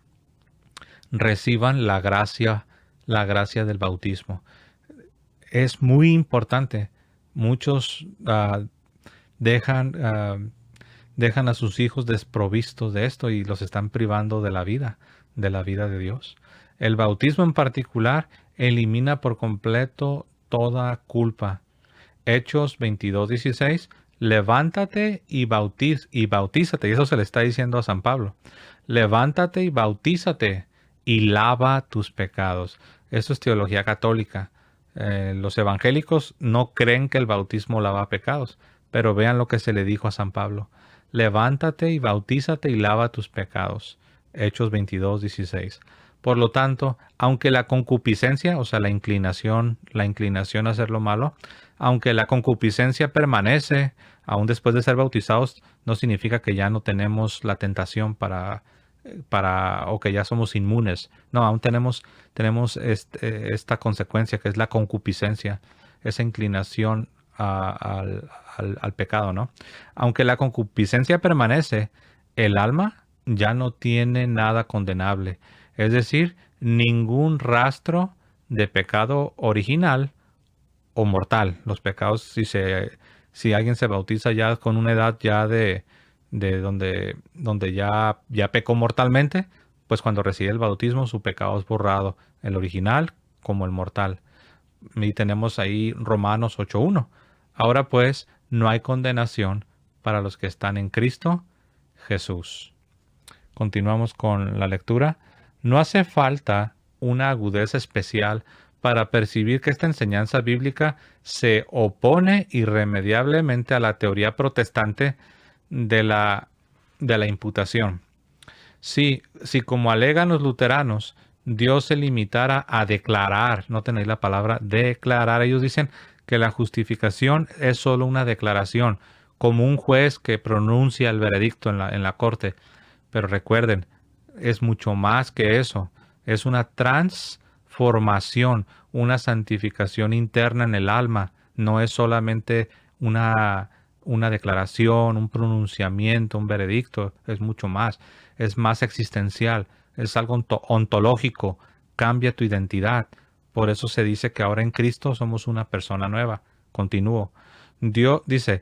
reciban la gracia del bautismo. Es muy importante. Muchos dejan, dejan a sus hijos desprovistos de esto y los están privando de la vida de Dios. El bautismo en particular elimina por completo toda culpa. Hechos 22:16, levántate y bautízate. Y eso se le está diciendo a San Pablo. Levántate y bautízate y lava tus pecados. Eso es teología católica. Los evangélicos no creen que el bautismo lava pecados, pero vean lo que se le dijo a San Pablo. Levántate y bautízate y lava tus pecados. Hechos 22:16. Por lo tanto, aunque la concupiscencia, o sea, la inclinación a hacer lo malo, aunque la concupiscencia permanece, aún después de ser bautizados, no significa que ya no tenemos la tentación o que ya somos inmunes. No, aún tenemos esta consecuencia que es la concupiscencia, esa inclinación al pecado, ¿no? Aunque la concupiscencia permanece, el alma ya no tiene nada condenable. Es decir, ningún rastro de pecado original o mortal. Los pecados, si alguien se bautiza ya con una edad ya de donde ya pecó mortalmente, pues cuando recibe el bautismo su pecado es borrado, el original como el mortal. Y tenemos ahí Romanos 8:1. Ahora pues no hay condenación para los que están en Cristo Jesús. Continuamos con la lectura. No hace falta una agudeza especial para percibir que esta enseñanza bíblica se opone irremediablemente a la teoría protestante de la imputación. Si como alegan los luteranos, Dios se limitara a declarar, no tenéis la palabra declarar, ellos dicen que la justificación es solo una declaración, como un juez que pronuncia el veredicto en la corte. Pero recuerden, es mucho más que eso. Es una transformación, una santificación interna en el alma. No es solamente una declaración, un pronunciamiento, un veredicto. Es mucho más. Es más existencial. Es algo ontológico. Cambia tu identidad. Por eso se dice que ahora en Cristo somos una persona nueva. Continúo. Dios dice,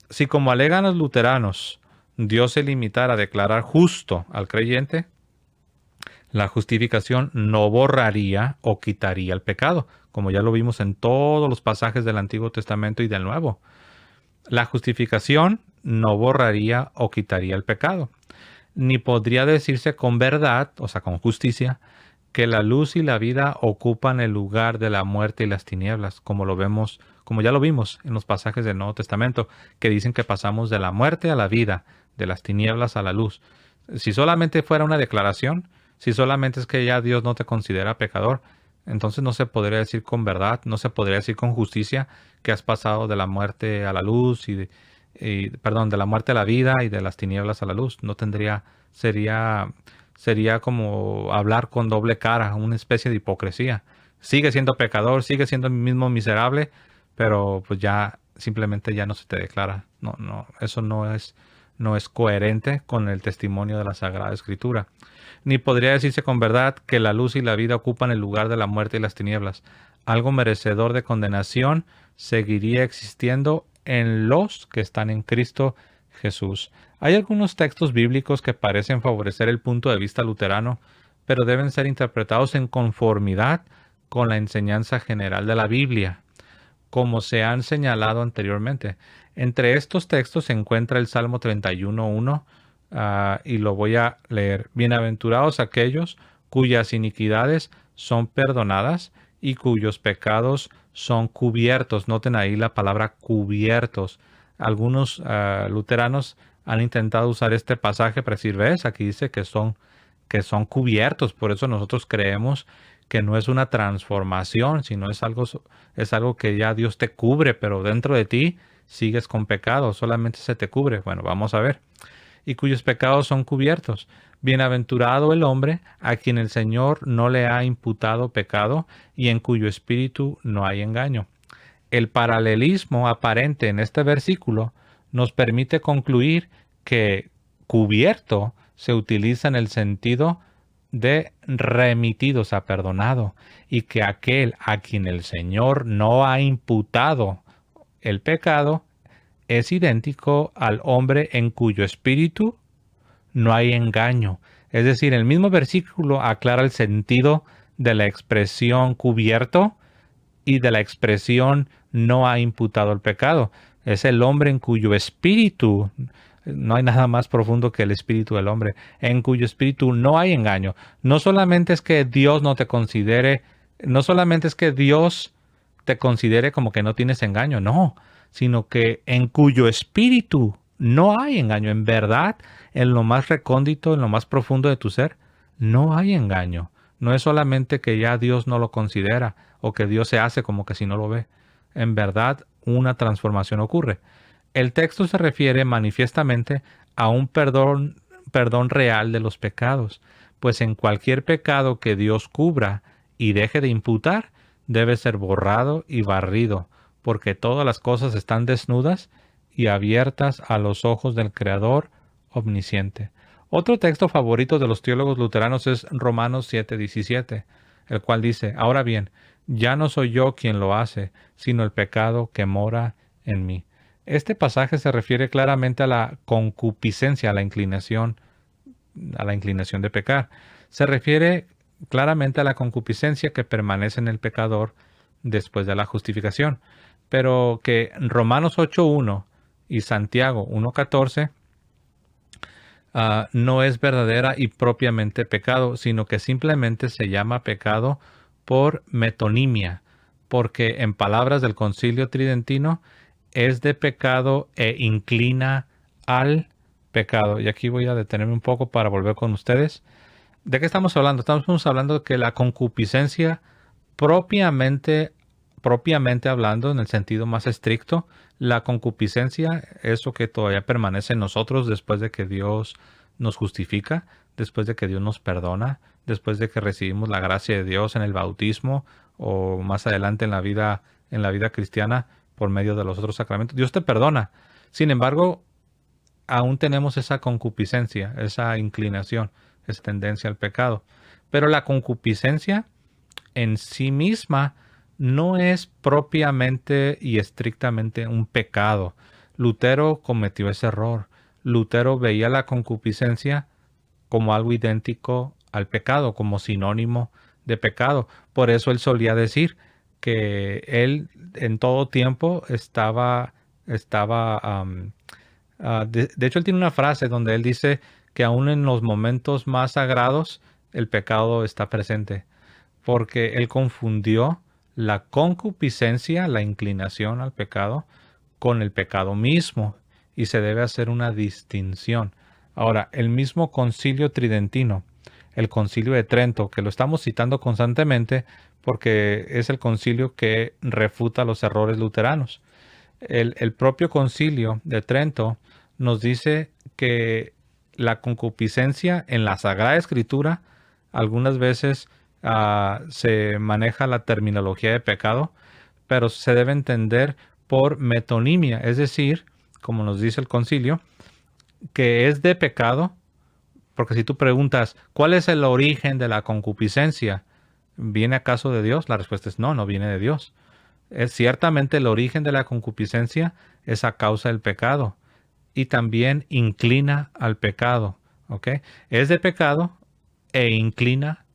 si como alegan los luteranos, Dios se limitara a declarar justo al creyente, la justificación no borraría o quitaría el pecado, como ya lo vimos en todos los pasajes del Antiguo Testamento y del Nuevo. La justificación no borraría o quitaría el pecado, ni podría decirse con verdad, o sea, con justicia, que la luz y la vida ocupan el lugar de la muerte y las tinieblas, como ya lo vimos en los pasajes del Nuevo Testamento, que dicen que pasamos de la muerte a la vida, de las tinieblas a la luz. Si solamente fuera una declaración, si solamente es que ya Dios no te considera pecador, entonces no se podría decir con verdad, no se podría decir con justicia que has pasado de la muerte a la luz perdón, de la muerte a la vida y de las tinieblas a la luz. No tendría, sería como hablar con doble cara, una especie de hipocresía. Sigue siendo pecador, sigue siendo el mismo miserable, pero pues ya simplemente ya no se te declara. No, eso no es coherente con el testimonio de la Sagrada Escritura. Ni podría decirse con verdad que la luz y la vida ocupan el lugar de la muerte y las tinieblas. Algo merecedor de condenación seguiría existiendo en los que están en Cristo Jesús. Hay algunos textos bíblicos que parecen favorecer el punto de vista luterano, pero deben ser interpretados en conformidad con la enseñanza general de la Biblia, como se han señalado anteriormente. Entre estos textos se encuentra el Salmo 31:1, y lo voy a leer. Bienaventurados aquellos cuyas iniquidades son perdonadas y cuyos pecados son cubiertos. Noten ahí la palabra cubiertos. Algunos luteranos han intentado usar este pasaje para decir, ves, aquí dice que son cubiertos. Por eso nosotros creemos que no es una transformación, sino es algo que ya Dios te cubre, pero dentro de ti sigues con pecado, solamente se te cubre. Bueno, vamos a ver. Y cuyos pecados son cubiertos. Bienaventurado el hombre a quien el Señor no le ha imputado pecado y en cuyo espíritu no hay engaño. El paralelismo aparente en este versículo nos permite concluir que cubierto se utiliza en el sentido de remitido, o sea, perdonado, y que aquel a quien el Señor no ha imputado el pecado es idéntico al hombre en cuyo espíritu no hay engaño. Es decir, el mismo versículo aclara el sentido de la expresión cubierto y de la expresión no ha imputado el pecado. Es el hombre en cuyo espíritu, no hay nada más profundo que el espíritu del hombre, en cuyo espíritu no hay engaño. No solamente es que Dios no te considere, no solamente es que Dios te considere como que no tienes engaño, no, sino que en cuyo espíritu no hay engaño. En verdad, en lo más recóndito, en lo más profundo de tu ser, no hay engaño. No es solamente que ya Dios no lo considera o que Dios se hace como que si no lo ve. En verdad, una transformación ocurre. El texto se refiere manifiestamente a un perdón real de los pecados, pues en cualquier pecado que Dios cubra y deje de imputar, debe ser borrado y barrido, porque todas las cosas están desnudas y abiertas a los ojos del Creador omnisciente. Otro texto favorito de los teólogos luteranos es Romanos 7:17, el cual dice, ahora bien, ya no soy yo quien lo hace, sino el pecado que mora en mí. Este pasaje se refiere claramente a la concupiscencia, a la inclinación de pecar. Se refiere claramente a la concupiscencia que permanece en el pecador después de la justificación, pero que Romanos 8:1 y Santiago 1:14 no es verdadera y propiamente pecado, sino que simplemente se llama pecado por metonimia, porque en palabras del Concilio Tridentino es de pecado e inclina al pecado. Y aquí voy a detenerme un poco para volver con ustedes. ¿De qué estamos hablando? Estamos hablando de que la concupiscencia propiamente, propiamente hablando, en el sentido más estricto, la concupiscencia es lo que todavía permanece en nosotros después de que Dios nos justifica, después de que Dios nos perdona, después de que recibimos la gracia de Dios en el bautismo o más adelante en la vida cristiana por medio de los otros sacramentos. Dios te perdona. Sin embargo, aún tenemos esa concupiscencia, esa inclinación, esa tendencia al pecado. Pero la concupiscencia en sí misma no es propiamente y estrictamente un pecado. Lutero cometió ese error. Lutero veía la concupiscencia como algo idéntico al pecado, como sinónimo de pecado. Por eso él solía decir que él en todo tiempo de hecho, él tiene una frase donde él dice que aún en los momentos más sagrados el pecado está presente, porque él confundió la concupiscencia, la inclinación al pecado, con el pecado mismo, y se debe hacer una distinción. Ahora, el mismo Concilio Tridentino, el Concilio de Trento, que lo estamos citando constantemente porque es el concilio que refuta los errores luteranos. El propio Concilio de Trento nos dice que la concupiscencia en la Sagrada Escritura algunas veces se maneja la terminología de pecado, pero se debe entender por metonimia, es decir, como nos dice el concilio, que es de pecado, porque si tú preguntas, ¿cuál es el origen de la concupiscencia? ¿Viene acaso de Dios? La respuesta es no, no viene de Dios. Es ciertamente el origen de la concupiscencia es a causa del pecado y también inclina al pecado, ¿ok? Es de pecado e inclina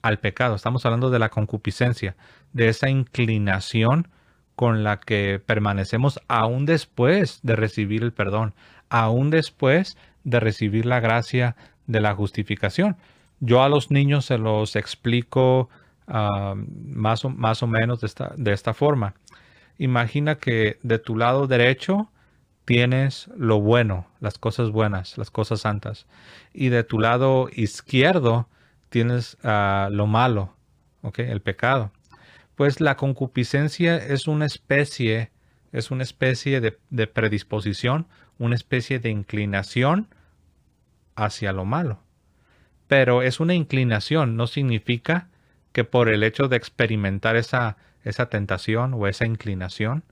al pecado. Estamos hablando de la concupiscencia, de esa inclinación con la que permanecemos aún después de recibir el perdón, aún después de recibir la gracia de la justificación. Yo a los niños se los explico más o menos de esta forma. Imagina que de tu lado derecho tienes lo bueno, las cosas buenas, las cosas santas. Y de tu lado izquierdo tienes lo malo, ¿ok? El pecado. Pues la concupiscencia es una especie de predisposición, una especie de inclinación hacia lo malo. Pero es una inclinación, no significa que por el hecho de experimentar esa tentación o esa inclinación,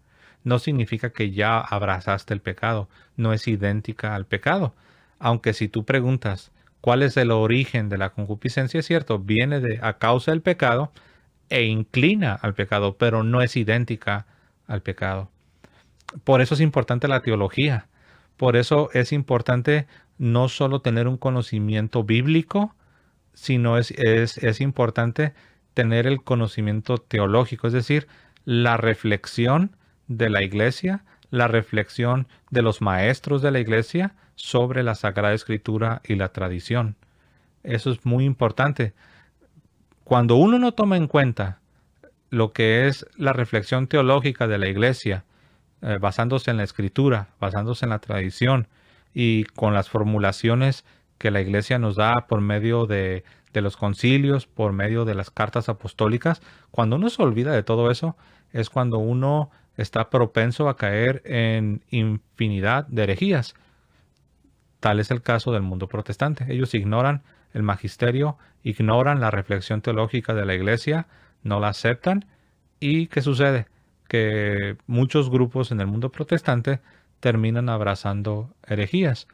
no significa que ya abrazaste el pecado, no es idéntica al pecado. Aunque si tú preguntas cuál es el origen de la concupiscencia, es cierto, viene a causa del pecado e inclina al pecado, pero no es idéntica al pecado. Por eso es importante la teología. Por eso es importante no solo tener un conocimiento bíblico, sino es importante tener el conocimiento teológico, es decir, la reflexión de la iglesia, la reflexión de los maestros de la iglesia sobre la Sagrada Escritura y la tradición. Eso es muy importante. Cuando uno no toma en cuenta lo que es la reflexión teológica de la iglesia, basándose en la escritura, basándose en la tradición y con las formulaciones que la iglesia nos da por medio de los concilios, por medio de las cartas apostólicas, cuando uno se olvida de todo eso, es cuando uno está propenso a caer en infinidad de herejías. Tal es el caso del mundo protestante. Ellos ignoran el magisterio, ignoran la reflexión teológica de la iglesia, no la aceptan. ¿Y qué sucede? Que muchos grupos en el mundo protestante terminan abrazando herejías.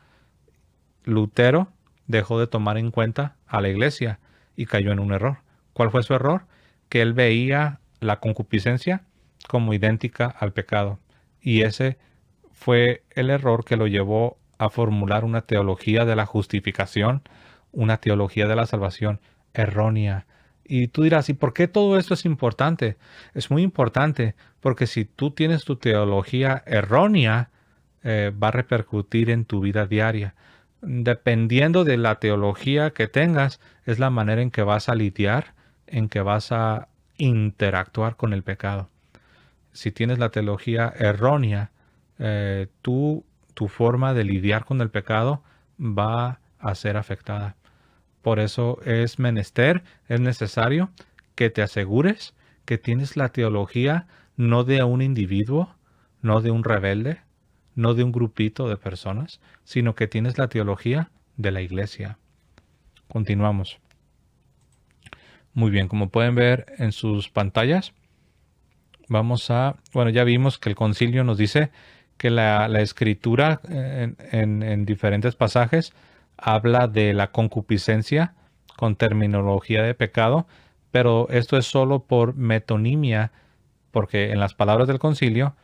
Lutero dejó de tomar en cuenta a la iglesia y cayó en un error. ¿Cuál fue su error? Que él veía la concupiscencia como idéntica al pecado. Y ese fue el error que lo llevó a formular una teología de la justificación, una teología de la salvación errónea. Y tú dirás, ¿y por qué todo esto es importante? Es muy importante porque si tú tienes tu teología errónea, va a repercutir en tu vida diaria. Dependiendo de la teología que tengas, es la manera en que vas a lidiar, en que vas a interactuar con el pecado. Si tienes la teología errónea, tu forma de lidiar con el pecado va a ser afectada. Por eso es menester, es necesario que te asegures que tienes la teología no de un individuo, no de un rebelde, no de un grupito de personas, sino que tienes la teología de la iglesia. Continuamos. Muy bien, como pueden ver en sus pantallas, bueno, ya vimos que el concilio nos dice que la escritura en diferentes pasajes habla de la concupiscencia con terminología de pecado, pero esto es solo por metonimia, porque en las palabras del concilio,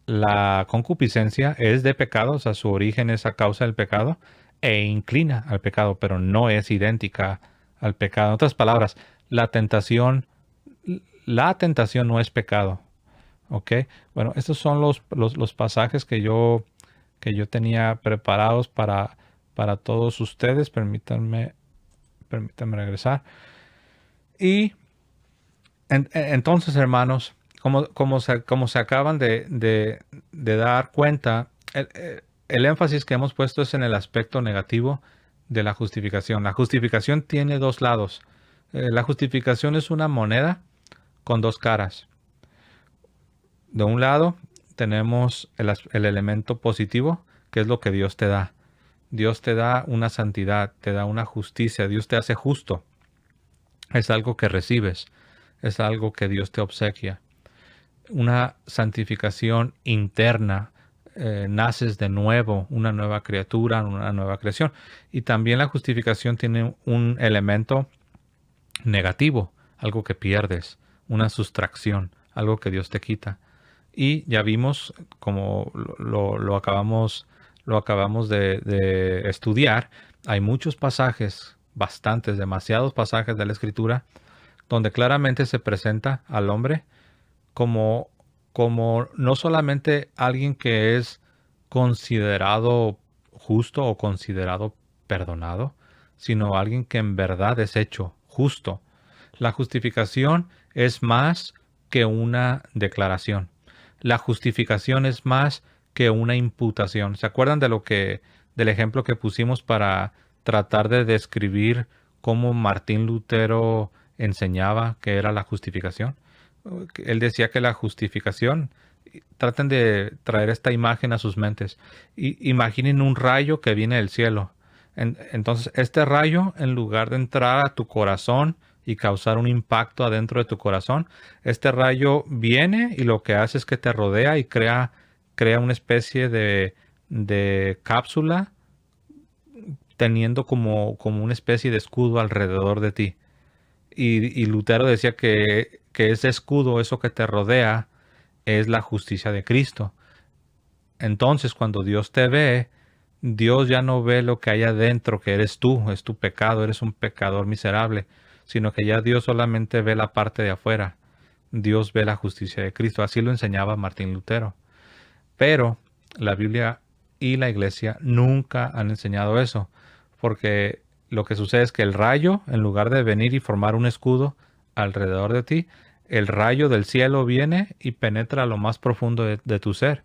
la concupiscencia es de pecado, o sea, su origen es a causa del pecado, e inclina al pecado, pero no es idéntica al pecado. En otras palabras, la tentación no es pecado. ¿Ok? Bueno, estos son los pasajes que yo tenía preparados para todos ustedes. Permítanme regresar. Y entonces, hermanos, como se acaban de dar cuenta, el énfasis que hemos puesto es en el aspecto negativo de la justificación. La justificación tiene dos lados. La justificación es una moneda con dos caras. De un lado tenemos el elemento positivo, que es lo que Dios te da. Dios te da una santidad, te da una justicia, Dios te hace justo. Es algo que recibes, es algo que Dios te obsequia. Una santificación interna, naces de nuevo, una nueva criatura, una nueva creación. Y también la justificación tiene un elemento negativo, algo que pierdes, una sustracción, algo que Dios te quita. Y ya vimos, como lo acabamos de estudiar, hay muchos pasajes, bastantes, demasiados pasajes de la Escritura, donde claramente se presenta al hombre como, como no solamente alguien que es considerado justo o considerado perdonado, sino alguien que en verdad es hecho justo. La justificación es más que una declaración. La justificación es más que una imputación. ¿Se acuerdan de del ejemplo que pusimos para tratar de describir cómo Martín Lutero enseñaba que era la justificación? Él decía que la justificación, traten de traer esta imagen a sus mentes. Imaginen un rayo que viene del cielo. Entonces, este rayo, en lugar de entrar a tu corazón y causar un impacto adentro de tu corazón, este rayo viene y lo que hace es que te rodea y crea una especie de cápsula teniendo como una especie de escudo alrededor de ti. Y Lutero decía que ese escudo, eso que te rodea, es la justicia de Cristo. Entonces, cuando Dios te ve, Dios ya no ve lo que hay adentro, que eres tú, es tu pecado, eres un pecador miserable, sino que ya Dios solamente ve la parte de afuera. Dios ve la justicia de Cristo. Así lo enseñaba Martín Lutero. Pero la Biblia y la Iglesia nunca han enseñado eso, porque lo que sucede es que el rayo, en lugar de venir y formar un escudo alrededor de ti, el rayo del cielo viene y penetra lo más profundo de tu ser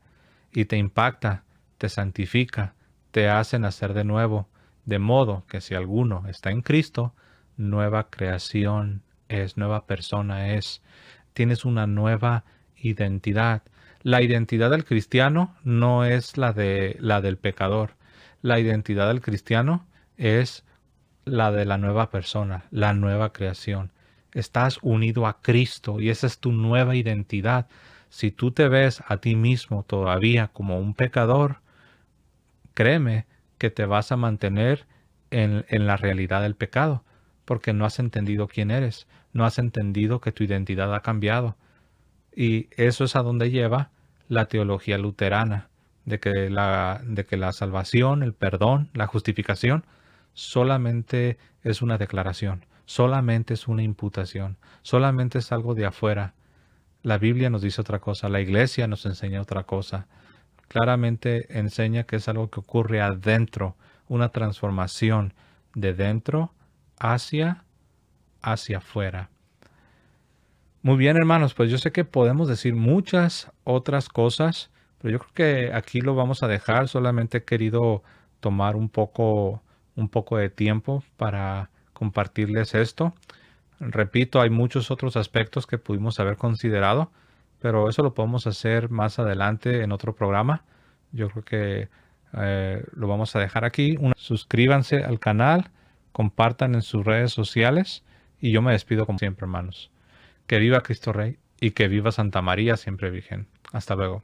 y te impacta, te santifica, te hace nacer de nuevo, de modo que si alguno está en Cristo, nueva creación es, nueva persona es, tienes una nueva identidad. La identidad del cristiano no es la del pecador. La identidad del cristiano es la de la nueva persona, la nueva creación. Estás unido a Cristo y esa es tu nueva identidad. Si tú te ves a ti mismo todavía como un pecador, créeme que te vas a mantener en la realidad del pecado, porque no has entendido quién eres, no has entendido que tu identidad ha cambiado. Y eso es a donde lleva la teología luterana, de que la salvación, el perdón, la justificación, solamente es una declaración, solamente es una imputación, solamente es algo de afuera. La Biblia nos dice otra cosa, la Iglesia nos enseña otra cosa. Claramente enseña que es algo que ocurre adentro, una transformación de dentro hacia afuera. Muy bien, hermanos, pues yo sé que podemos decir muchas otras cosas, pero yo creo que aquí lo vamos a dejar. Solamente he querido tomar un poco de tiempo para compartirles esto. Repito, hay muchos otros aspectos que pudimos haber considerado, pero eso lo podemos hacer más adelante en otro programa. Yo creo que lo vamos a dejar aquí. Suscríbanse al canal, compartan en sus redes sociales y yo me despido como siempre, hermanos. Que viva Cristo Rey y que viva Santa María siempre Virgen. Hasta luego.